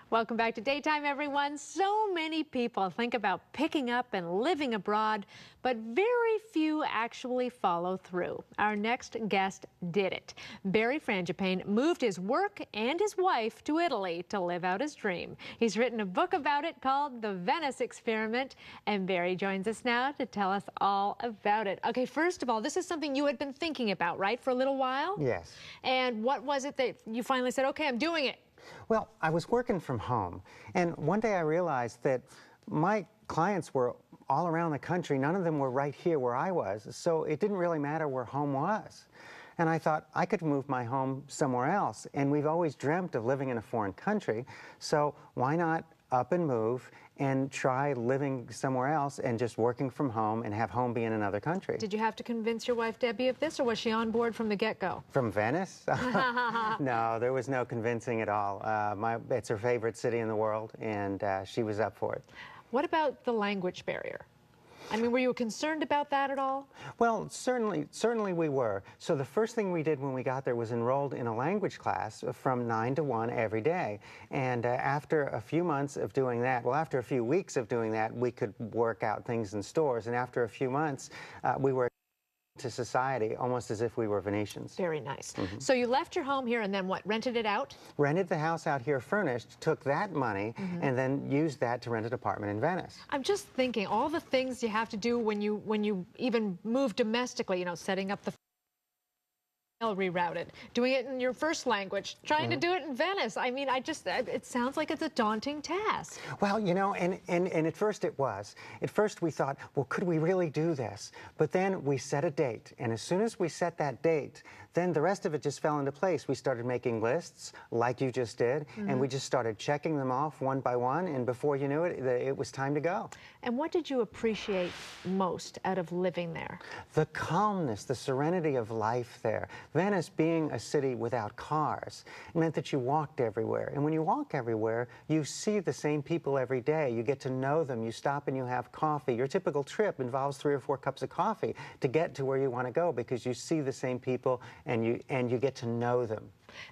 Welcome back to Daytime, everyone. So many people think about picking up and living abroad, but very few actually follow through. Our next guest did it. Barry Frangipane moved his work and his wife to Italy to live out his dream. He's written a book about it called The Venice Experiment, and Barry joins us now to tell us all about it. Okay, first of all, this is something you had been thinking about, right, for a little while? Yes. And what was it that you finally said, okay, I'm doing it? Well, I was working from home, and one day I realized that my clients were all around the country. None of them were right here where I was, so it didn't really matter where home was. And I thought I could move my home somewhere else, and we've always dreamt of living in a foreign country, so why not up and move and try living somewhere else and just working from home and have home be in another country. Did you have to convince your wife, Debbie, of this, or was she on board from the get-go? From Venice? No, there was no convincing at all. It's her favorite city in the world, and she was up for it. What about the language barrier? I mean, were you concerned about that at all? Well, certainly we were. So the first thing we did when we got there was enrolled in a language class from 9 to 1 every day. And after a few months of doing that, well, after a few weeks of doing that, we could work out things in stores. And after a few months, we were to society almost as if we were Venetians. Very nice. So you left your home here and then what, rented it out? Rented the house out here furnished, took that money, and then used that to rent an apartment in Venice. I'm just thinking all the things you have to do when you even move domestically, you know, setting up the rerouted, doing it in your first language, trying to do it in Venice. I mean, it sounds like it's a daunting task. Well, you know, and at first it was. At first we thought, well, could we really do this? But then we set a date, and as soon as we set that date, then the rest of it just fell into place. We started making lists, like you just did, and we just started checking them off one by one, and before you knew it, it was time to go. And what did you appreciate most out of living there? The calmness, the serenity of life there. Venice, being a city without cars, meant that you walked everywhere. And when you walk everywhere, you see the same people every day. You get to know them. You stop and you have coffee. Your typical trip involves 3 or 4 cups of coffee to get to where you want to go because you see the same people and you get to know them.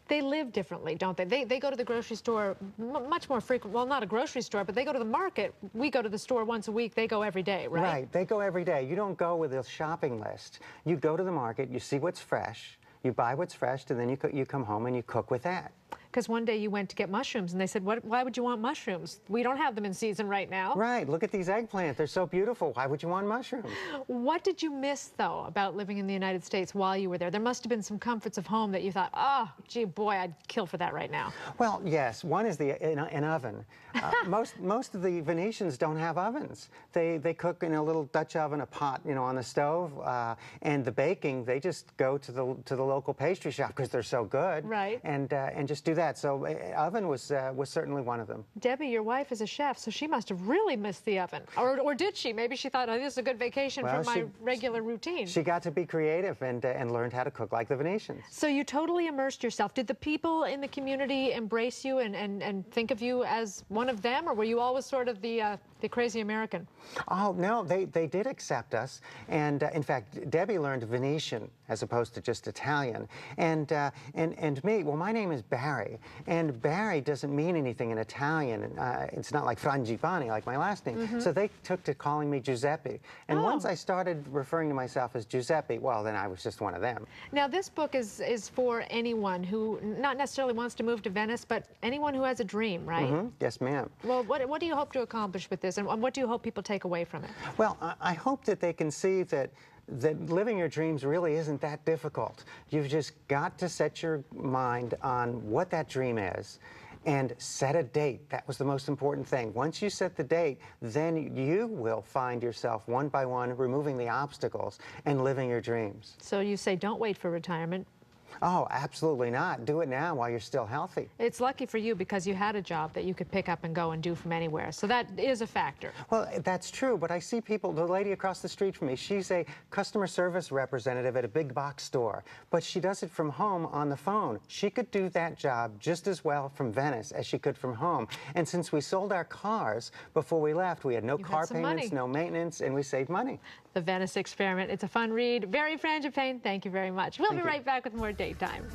They live differently, don't they? They go to the grocery store much more frequent. Well, not a grocery store, but they go to the market. We go to the store once a week. They go every day, right? Right. They go every day. You don't go with a shopping list. You go to the market, you see what's fresh, you buy what's fresh, and then you come home and you cook with that. Because one day you went to get mushrooms, and they said, why would you want mushrooms? We don't have them in season right now. Right. Look at these eggplants. They're so beautiful. Why would you want mushrooms? What did you miss, though, about living in the United States while you were there? There must have been some comforts of home that you thought, oh, gee, boy, I'd kill for that right now. Well, yes. One is an oven. Most of the Venetians don't have ovens. They cook in a little Dutch oven, a pot, you know, on the stove, and the baking, they just go to the local pastry shop because they're so good. Right. And just do that. So oven was certainly one of them. Debbie, your wife is a chef, so she must have really missed the oven. Or did she? Maybe she thought, oh, this is a good vacation from my regular routine. She got to be creative and learned how to cook like the Venetians. So you totally immersed yourself. Did the people in the community embrace you and think of you as one of them, or were you always sort of the crazy American? Oh, no, they did accept us. And in fact, Debbie learned Venetian as opposed to just Italian. And me, well, my name is Barry. And Barry doesn't mean anything in Italian. It's not like Frangipane, like my last name. So they took to calling me Giuseppe. And once I started referring to myself as Giuseppe, well, then I was just one of them. Now, this book is for anyone who not necessarily wants to move to Venice, but anyone who has a dream, right? Yes, ma'am. Well, what do you hope to accomplish with this, and what do you hope people take away from it? Well, I hope that they can see that living your dreams really isn't that difficult. You've just got to set your mind on what that dream is and set a date. That was the most important thing. Once you set the date, then you will find yourself one by one removing the obstacles and living your dreams. So you say don't wait for retirement. Oh, absolutely not. Do it now while you're still healthy. It's lucky for you because you had a job that you could pick up and go and do from anywhere. So that is a factor. Well, that's true, but I see people, the lady across the street from me, she's a customer service representative at a big box store, but she does it from home on the phone. She could do that job just as well from Venice as she could from home. And since we sold our cars before we left, we had no car payments, no maintenance, and we saved money. The Venice Experiment. It's a fun read. Barry Frangipane, thank you very much. We'll be right back with more Daytime.